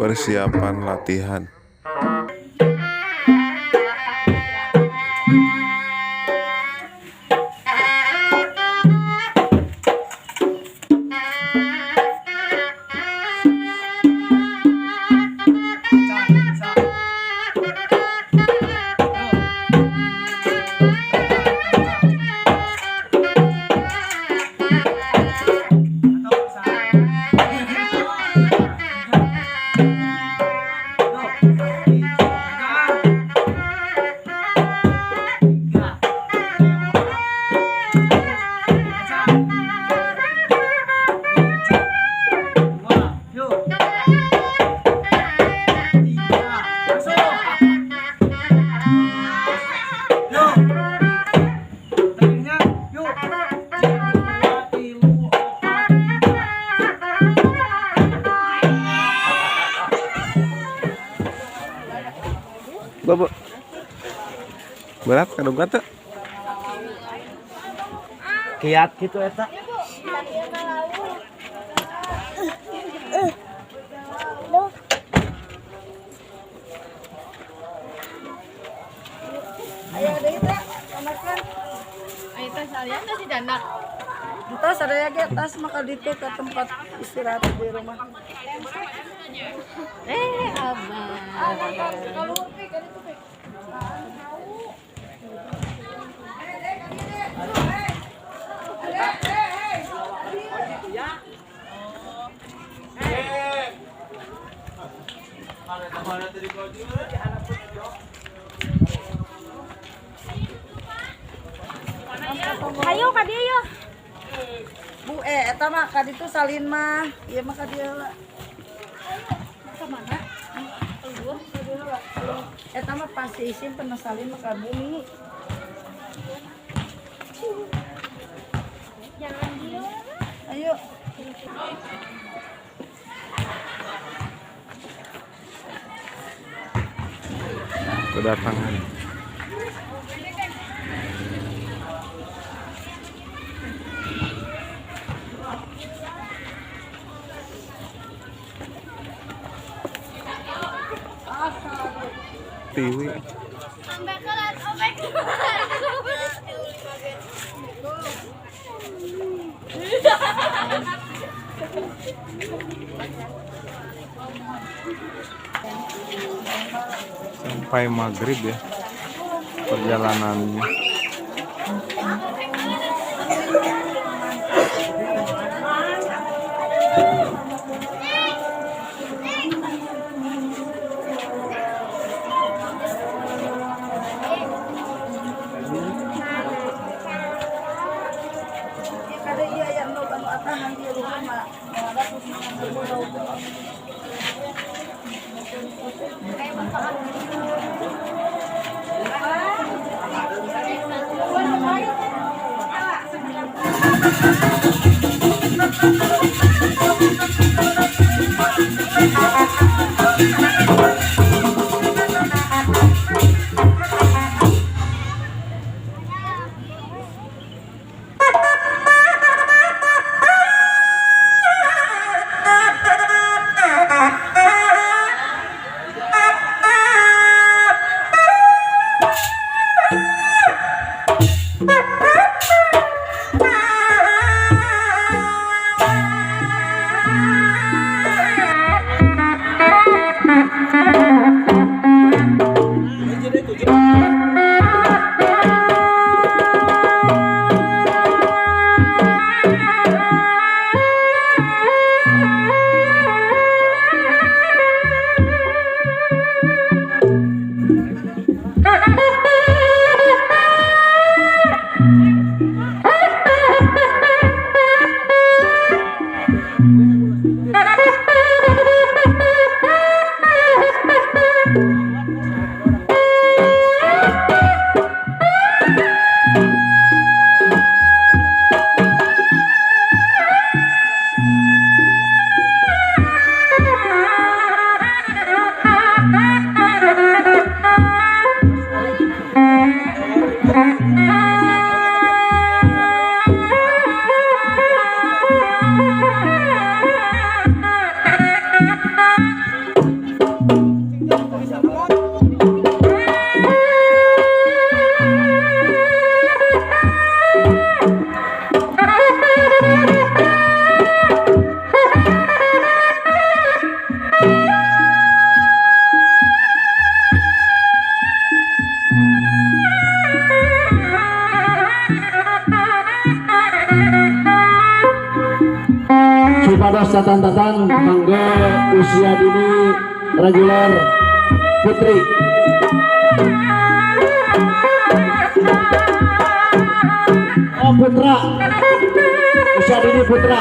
persiapan latihan. Bu, berat kadang kata kiat gitu eta. Ayo deh kita makan. Ayo tas kalian kasih dandak. Entas ada lagi atas maka ditu ke tempat istirahat di rumah. Abang. Kalau pi kan itu pi. Ayo ka dia yuk. Bu eta mah ka ditu salin mah. Ieu mah ka dieu lah. Ke mana? Eta mah pasti isin pernah salin mah ka bumi. Jangan dia. Ayo. kedatangan. Tiwi. Sampai maghrib ya perjalanannya. Kada iya yang no anu atahan di rumah mah ada tatan-tatan mangga usia dini reguler putri. Oh putra, usia dini putra.